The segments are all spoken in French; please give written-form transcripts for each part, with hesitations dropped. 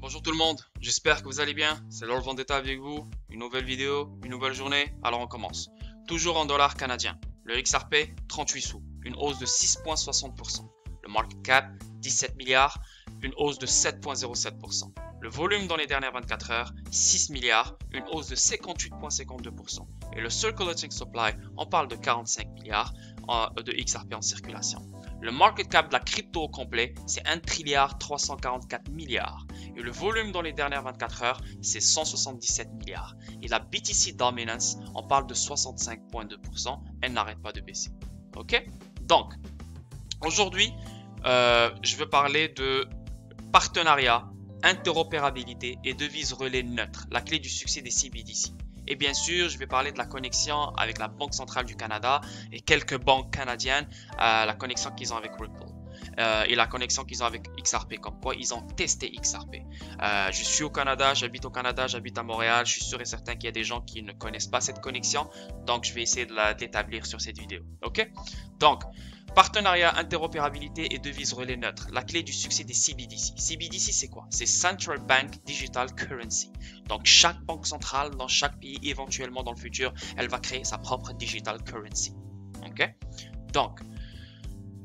Bonjour tout le monde, j'espère que vous allez bien, c'est Lord Vendetta avec vous, une nouvelle vidéo, une nouvelle journée, alors on commence. Toujours en dollars canadiens, le XRP 38 sous, une hausse de 6,60%, le market cap 17 milliards, une hausse de 7,07%, le volume dans les dernières 24 heures 6 milliards, une hausse de 58,52%, et le circulating supply, on parle de 45 milliards de XRP en circulation. Le market cap de la crypto au complet, c'est 1 trilliard 344 milliards. Et le volume dans les dernières 24 heures, c'est 177 milliards. Et la BTC Dominance, on parle de 65,2%. Elle n'arrête pas de baisser. Ok? Donc, aujourd'hui, je veux parler de partenariat, interopérabilité et devise relais neutre, la clé du succès des CBDC. Et bien sûr, je vais parler de la connexion avec la Banque centrale du Canada et quelques banques canadiennes, la connexion qu'ils ont avec Ripple et la connexion qu'ils ont avec XRP, comme quoi ils ont testé XRP. Je suis au Canada, j'habite à Montréal, je suis sûr et certain qu'il y a des gens qui ne connaissent pas cette connexion, donc je vais essayer de l'établir sur cette vidéo. Ok? Donc, partenariat, interopérabilité et devise relais neutre, la clé du succès des CBDC. CBDC, c'est quoi? C'est Central Bank Digital Currency. Donc, chaque banque centrale dans chaque pays, éventuellement dans le futur, elle va créer sa propre digital currency. Ok? Donc,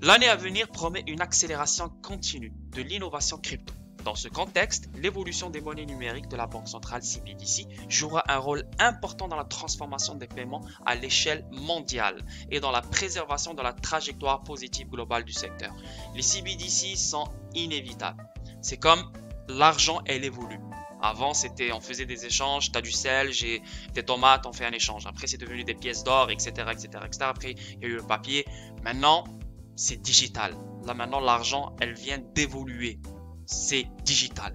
l'année à venir promet une accélération continue de l'innovation crypto. Dans ce contexte, l'évolution des monnaies numériques de la Banque centrale CBDC jouera un rôle important dans la transformation des paiements à l'échelle mondiale et dans la préservation de la trajectoire positive globale du secteur. Les CBDC sont inévitables. C'est comme l'argent, elle évolue. Avant, c'était, on faisait des échanges, tu as du sel, j'ai des tomates, on fait un échange. Après, c'est devenu des pièces d'or, etc., etc., etc. Après, il y a eu le papier. Maintenant, c'est digital. Là, maintenant, l'argent, elle vient d'évoluer. C'est digital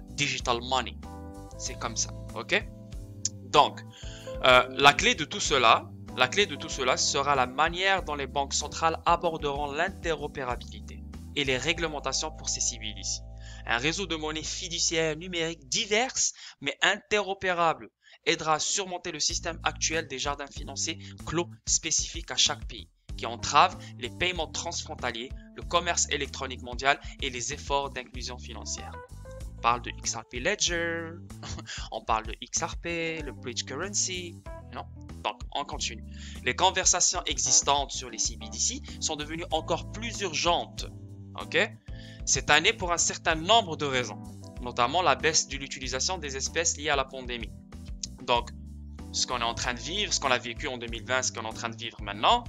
money. C'est comme ça, ok? Donc, la clé de tout cela sera la manière dont les banques centrales aborderont l'interopérabilité et les réglementations pour ces CBDC. Un réseau de monnaies fiduciaires numériques diverses mais interopérables aidera à surmonter le système actuel des jardins financiers clos spécifiques à chaque pays, qui entravent les paiements transfrontaliers, le commerce électronique mondial et les efforts d'inclusion financière. On parle de XRP Ledger, on parle de XRP, le Bridge Currency, non? Donc, on continue. Les conversations existantes sur les CBDC sont devenues encore plus urgentes, ok? Cette année pour un certain nombre de raisons, notamment la baisse de l'utilisation des espèces liées à la pandémie. Donc, ce qu'on est en train de vivre, ce qu'on a vécu en 2020, ce qu'on est en train de vivre maintenant,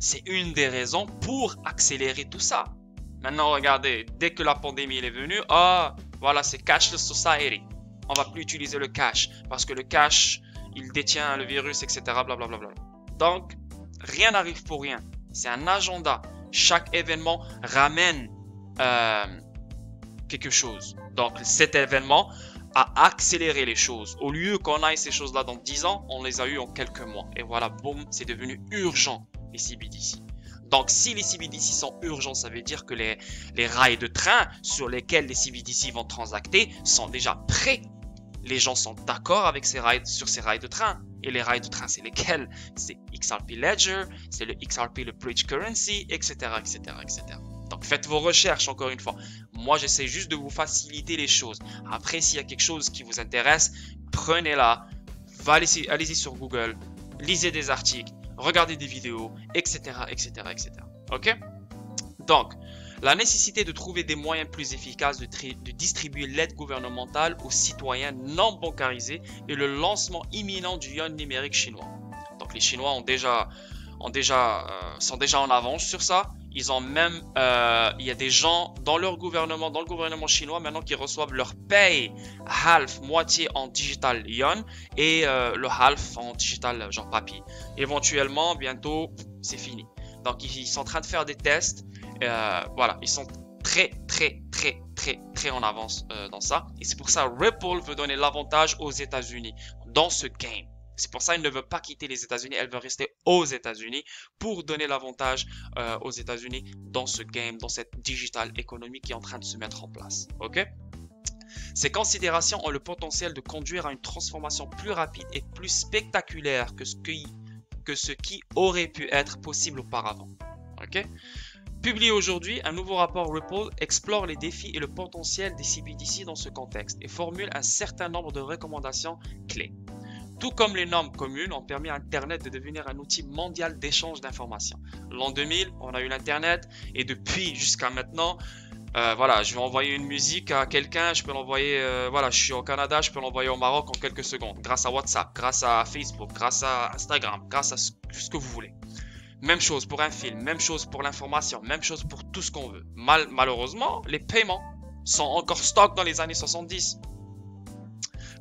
c'est une des raisons pour accélérer tout ça. Maintenant, regardez, dès que la pandémie est venue, voilà, c'est cashless society. On va plus utiliser le cash parce que le cash, il détient le virus, etc. Blablabla. Donc, rien n'arrive pour rien. C'est un agenda. Chaque événement ramène quelque chose. Donc, cet événement a accéléré les choses. Au lieu qu'on aille ces choses-là dans 10 ans, on les a eues en quelques mois. Et voilà, boum, c'est devenu urgent. Les CBDC. Donc, si les CBDC sont urgents, ça veut dire que les rails de train sur lesquels les CBDC vont transacter sont déjà prêts. Les gens sont d'accord avec sur ces rails de train. Et les rails de train, c'est lesquels? C'est XRP Ledger, c'est le XRP, le Bridge Currency, etc., etc., etc. Donc, faites vos recherches, encore une fois. Moi, j'essaie juste de vous faciliter les choses. Après, s'il y a quelque chose qui vous intéresse, prenez-la, allez-y sur Google, lisez des articles, regardez des vidéos, etc., etc., etc. Ok? Donc, la nécessité de trouver des moyens plus efficaces de distribuer l'aide gouvernementale aux citoyens non bancarisés et le lancement imminent du yuan numérique chinois. Donc, les Chinois sont déjà en avance sur ça. Ils ont même, il y a des gens dans le gouvernement chinois maintenant qui reçoivent leur paye moitié en digital yuan et le half en digital genre papier. Éventuellement, bientôt, c'est fini. Donc, ils sont en train de faire des tests. Voilà, ils sont très en avance dans ça. Et c'est pour ça Ripple veut donner l'avantage aux États-Unis dans ce game. C'est pour ça qu'elle ne veut pas quitter les États-Unis, elle veut rester aux États-Unis pour donner l'avantage aux États-Unis dans ce game, dans cette digital économie qui est en train de se mettre en place. Ok? Ces considérations ont le potentiel de conduire à une transformation plus rapide et plus spectaculaire que ce qui aurait pu être possible auparavant. Ok? Publié aujourd'hui, un nouveau rapport Ripple explore les défis et le potentiel des CBDC dans ce contexte et formule un certain nombre de recommandations clés. Tout comme les normes communes ont permis à Internet de devenir un outil mondial d'échange d'informations. L'an 2000, on a eu l'Internet et depuis jusqu'à maintenant, voilà, je vais envoyer une musique à quelqu'un, je peux l'envoyer, voilà, je suis au Canada, je peux l'envoyer au Maroc en quelques secondes, grâce à WhatsApp, grâce à Facebook, grâce à Instagram, grâce à ce que vous voulez. Même chose pour un film, même chose pour l'information, même chose pour tout ce qu'on veut. Malheureusement, les paiements sont encore stock dans les années 70.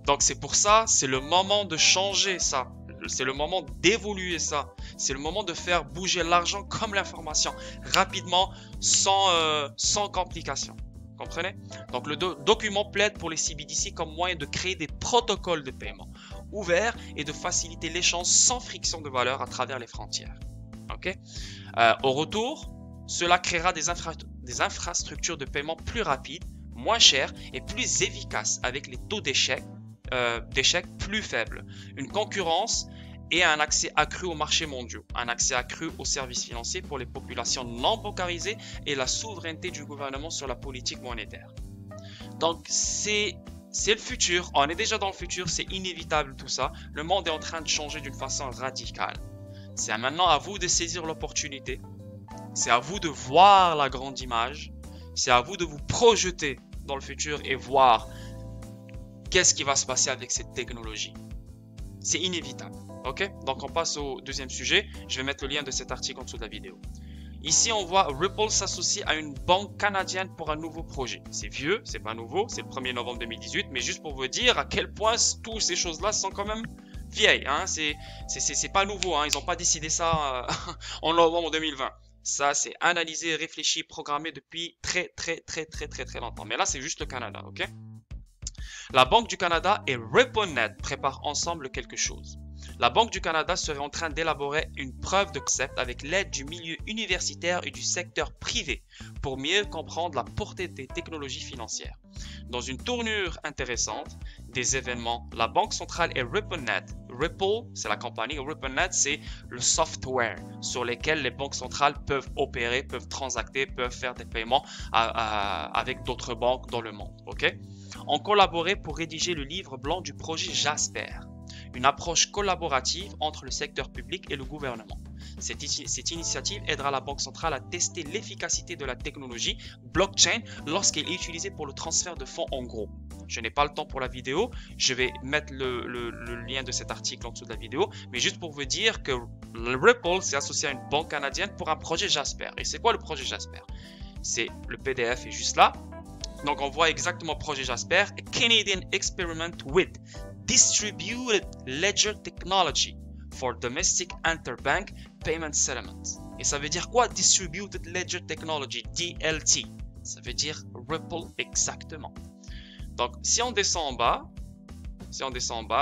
Donc c'est pour ça, c'est le moment de changer ça. C'est le moment d'évoluer ça. C'est le moment de faire bouger l'argent comme l'information, rapidement, sans complications. Comprenez? Donc le document plaide pour les CBDC comme moyen de créer des protocoles de paiement ouverts et de faciliter l'échange sans friction de valeur à travers les frontières. Okay? Au retour, cela créera des infrastructures de paiement plus rapides, moins chères et plus efficaces avec les taux d'échec plus faibles, une concurrence et un accès accru aux marchés mondiaux, un accès accru aux services financiers pour les populations non bancarisées et la souveraineté du gouvernement sur la politique monétaire. Donc c'est le futur, on est déjà dans le futur, c'est inévitable tout ça, le monde est en train de changer d'une façon radicale. C'est maintenant à vous de saisir l'opportunité, c'est à vous de voir la grande image, c'est à vous de vous projeter dans le futur et voir qu'est-ce qui va se passer avec cette technologie. C'est inévitable. Ok? Donc on passe au deuxième sujet. Je vais mettre le lien de cet article en dessous de la vidéo. Ici, on voit Ripple s'associe à une banque canadienne pour un nouveau projet. C'est vieux, c'est pas nouveau, c'est le 1er novembre 2018, mais juste pour vous dire à quel point toutes ces choses-là sont quand même vieilles. Hein? C'est pas nouveau, hein? Ils n'ont pas décidé ça en novembre 2020. Ça, c'est analysé, réfléchi, programmé depuis très longtemps. Mais là, c'est juste le Canada, ok? La Banque du Canada et RippleNet préparent ensemble quelque chose. La Banque du Canada serait en train d'élaborer une preuve de concept avec l'aide du milieu universitaire et du secteur privé pour mieux comprendre la portée des technologies financières. Dans une tournure intéressante des événements, la Banque centrale et RippleNet. Ripple, c'est la compagnie, RippleNet, c'est le software sur lequel les banques centrales peuvent opérer, peuvent transacter, peuvent faire des paiements avec d'autres banques dans le monde. Okay? Ont collaboré pour rédiger le livre blanc du projet Jasper, une approche collaborative entre le secteur public et le gouvernement. Cette initiative aidera la Banque centrale à tester l'efficacité de la technologie blockchain lorsqu'elle est utilisée pour le transfert de fonds en gros. Je n'ai pas le temps pour la vidéo, je vais mettre le lien de cet article en dessous de la vidéo, mais juste pour vous dire que Ripple s'est associé à une banque canadienne pour un projet Jasper. Et c'est quoi le projet Jasper? C'est le PDF est juste là. Donc on voit exactement projet Jasper, a Canadian experiment with distributed ledger technology for domestic interbank payment settlements. Et ça veut dire quoi distributed ledger technology, DLT? Ça veut dire Ripple exactement. Donc si on descend en bas,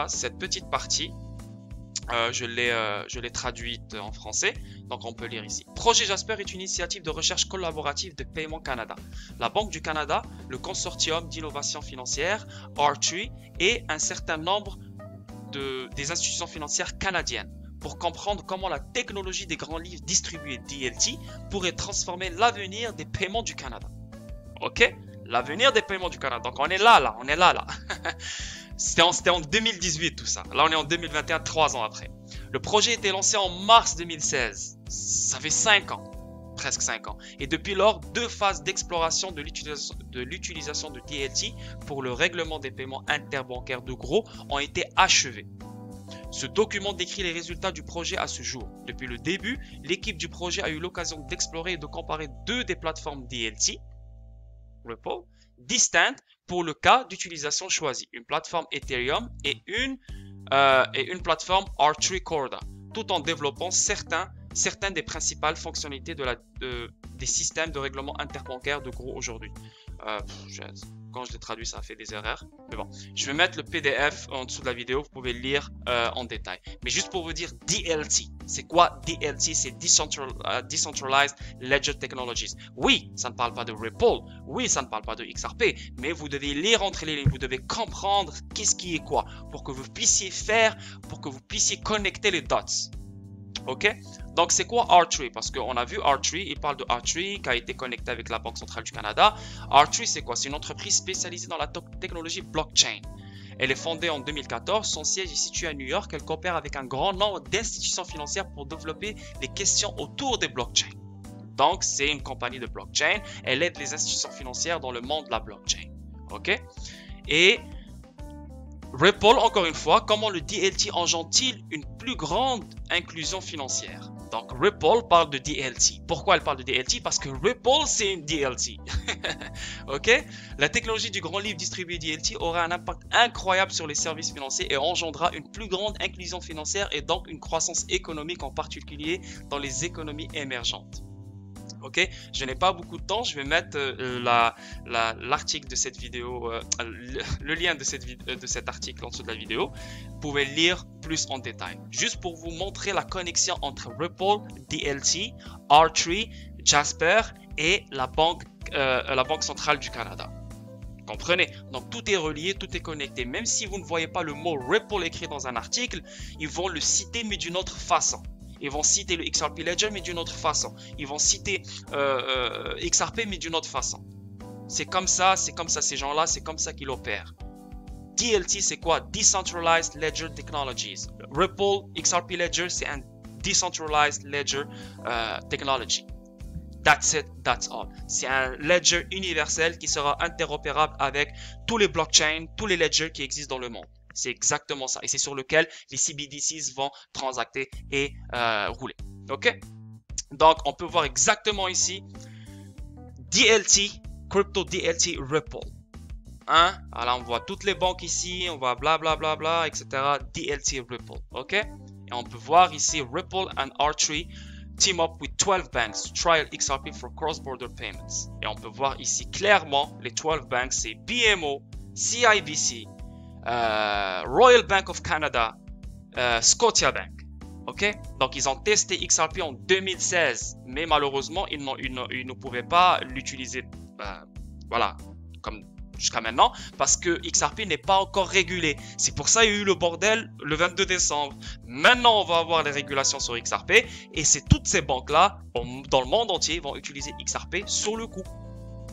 cette petite partie, je l'ai traduite en français, donc on peut lire ici. Projet Jasper est une initiative de recherche collaborative de Paiement Canada, la Banque du Canada, le Consortium d'innovation financière, R3 et un certain nombre des institutions financières canadiennes pour comprendre comment la technologie des grands livres distribués DLT pourrait transformer l'avenir des paiements du Canada. Ok? L'avenir des paiements du Canada. Donc on est là. C'était en 2018 tout ça. Là, on est en 2021, 3 ans après. Le projet a été lancé en mars 2016. Ça fait 5 ans, presque 5 ans. Et depuis lors, 2 phases d'exploration de l'utilisation de DLT pour le règlement des paiements interbancaires de gros ont été achevées. Ce document décrit les résultats du projet à ce jour. Depuis le début, l'équipe du projet a eu l'occasion d'explorer et de comparer 2 des plateformes DLT, Ripple, distinctes pour le cas d'utilisation choisie, une plateforme Ethereum et une plateforme R3 Corda, tout en développant certaines des principales fonctionnalités des systèmes de règlement interbancaire de gros aujourd'hui. Quand je l'ai traduit, ça a fait des erreurs. Mais bon, je vais mettre le PDF en dessous de la vidéo, vous pouvez le lire en détail. Mais juste pour vous dire, DLT, c'est quoi DLT? C'est Decentralized Ledger Technologies. Oui, ça ne parle pas de Ripple, oui, ça ne parle pas de XRP, mais vous devez lire entre les lignes, vous devez comprendre qu'est-ce qui est quoi, pour que vous puissiez connecter les dots. Ok, donc c'est quoi R3? Parce qu'on a vu R3, il parle de R3 qui a été connecté avec la Banque centrale du Canada. R3 c'est quoi? C'est une entreprise spécialisée dans la technologie blockchain. Elle est fondée en 2014, son siège est situé à New York, elle coopère avec un grand nombre d'institutions financières pour développer les questions autour des blockchains. Donc c'est une compagnie de blockchain, elle aide les institutions financières dans le monde de la blockchain. Ok, et Ripple, encore une fois, comment le DLT engendre-t-il une plus grande inclusion financière? Donc Ripple parle de DLT. Pourquoi elle parle de DLT? Parce que Ripple c'est une DLT. Ok? La technologie du grand livre distribué DLT aura un impact incroyable sur les services financiers et engendrera une plus grande inclusion financière et donc une croissance économique, en particulier dans les économies émergentes. Ok, je n'ai pas beaucoup de temps, je vais mettre l'article de cette vidéo, le lien de cet article en dessous de la vidéo. Vous pouvez lire plus en détail. Juste pour vous montrer la connexion entre Ripple, DLT, R3, Jasper et la Banque centrale du Canada. Comprenez? Donc tout est relié, tout est connecté. Même si vous ne voyez pas le mot Ripple écrit dans un article, ils vont le citer mais d'une autre façon. Ils vont citer le XRP Ledger mais d'une autre façon. Ils vont citer XRP mais d'une autre façon. C'est comme ça, ces gens-là, c'est comme ça qu'ils opèrent. DLT c'est quoi? Decentralized Ledger Technologies. Ripple, XRP Ledger c'est un Decentralized Ledger Technology. That's it, that's all. C'est un ledger universel qui sera interopérable avec tous les blockchains, tous les ledgers qui existent dans le monde. C'est exactement ça. Et c'est sur lequel les CBDCs vont transacter et rouler. Ok? Donc, on peut voir exactement ici DLT, Crypto DLT Ripple. Hein? Alors, on voit toutes les banques ici. On voit blablabla, bla, bla, bla, etc. DLT Ripple. Ok? Et on peut voir ici Ripple and R3 team up with 12 banks to trial XRP for cross-border payments. Et on peut voir ici clairement les 12 banks, c'est BMO, CIBC, Royal Bank of Canada, Scotiabank. Ok, donc ils ont testé XRP en 2016, mais malheureusement ils ne pouvaient pas l'utiliser, voilà, comme jusqu'à maintenant, parce que XRP n'est pas encore régulé. C'est pour ça qu'il y a eu le bordel le 22 décembre. Maintenant, on va avoir les régulations sur XRP, et c'est toutes ces banques-là, dans le monde entier, vont utiliser XRP sur le coup.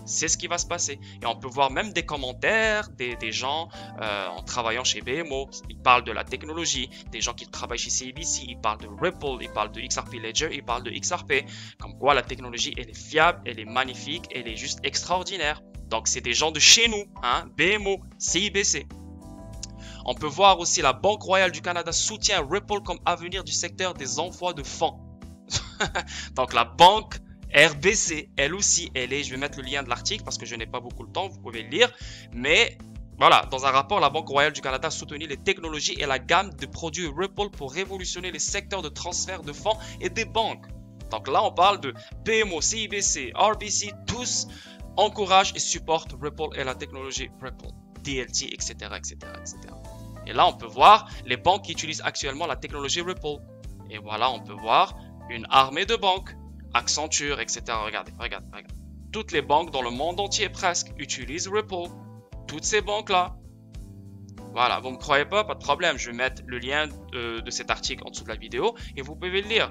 C'est ce qui va se passer. Et on peut voir même des commentaires des gens en travaillant chez BMO. Ils parlent de la technologie. Des gens qui travaillent chez CIBC, ils parlent de Ripple, ils parlent de XRP Ledger, ils parlent de XRP. Comme quoi la technologie, elle est fiable, elle est magnifique, elle est juste extraordinaire. Donc c'est des gens de chez nous, hein, BMO, CIBC. On peut voir aussi la Banque Royale du Canada soutient Ripple comme avenir du secteur des envois de fonds. Donc la banque RBC, elle aussi, elle est, je vais mettre le lien de l'article parce que je n'ai pas beaucoup de temps, vous pouvez le lire. Mais voilà, dans un rapport, la Banque Royale du Canada a soutenu les technologies et la gamme de produits Ripple pour révolutionner les secteurs de transfert de fonds et des banques. Donc là, on parle de BMO, CIBC, RBC, tous encouragent et supportent Ripple et la technologie Ripple, DLT, etc., etc., etc. Et là, on peut voir les banques qui utilisent actuellement la technologie Ripple. Et voilà, on peut voir une armée de banques, Accenture, etc. Regardez, regardez, regardez. Toutes les banques dans le monde entier presque utilisent Ripple. Toutes ces banques-là. Voilà, vous ne me croyez pas, pas de problème. Je vais mettre le lien de cet article en dessous de la vidéo et vous pouvez le lire.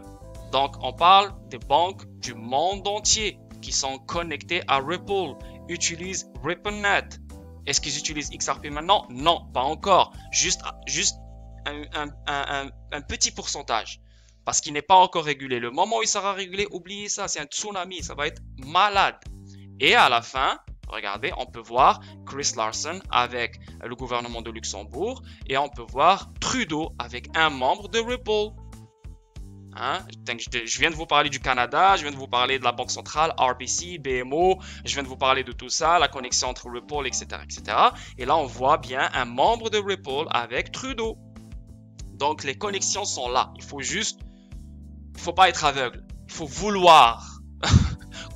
Donc, on parle des banques du monde entier qui sont connectées à Ripple, utilisent RippleNet. Est-ce qu'ils utilisent XRP maintenant? Non, pas encore. Juste un petit pourcentage. Parce qu'il n'est pas encore régulé. Le moment où il sera régulé, oubliez ça, c'est un tsunami, ça va être malade. Et à la fin, regardez, on peut voir Chris Larsen avec le gouvernement de Luxembourg et on peut voir Trudeau avec un membre de Ripple. Hein? Je viens de vous parler du Canada, je viens de vous parler de la Banque centrale, RBC, BMO, je viens de vous parler de tout ça, la connexion entre Ripple, etc., etc. Et là, on voit bien un membre de Ripple avec Trudeau. Donc, les connexions sont là. Il faut pas être aveugle. Il faut vouloir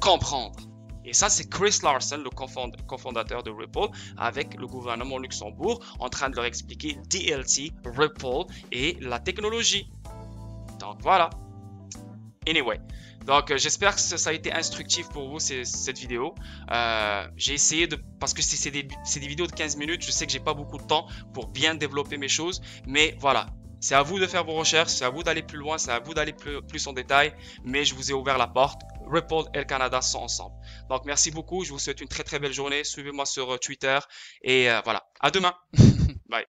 comprendre. Et ça, c'est Chris Larsen, le cofondateur de Ripple, avec le gouvernement Luxembourg, en train de leur expliquer DLT, Ripple et la technologie. Donc, voilà. Anyway. Donc, j'espère que ça a été instructif pour vous, cette vidéo. J'ai essayé de... Parce que c'est des vidéos de 15 minutes, je sais que j'ai pas beaucoup de temps pour bien développer mes choses. Mais voilà. C'est à vous de faire vos recherches, c'est à vous d'aller plus loin, c'est à vous d'aller plus en détail, mais je vous ai ouvert la porte. Ripple et le Canada sont ensemble. Donc merci beaucoup, je vous souhaite une très très belle journée. Suivez-moi sur Twitter et voilà. À demain. Bye.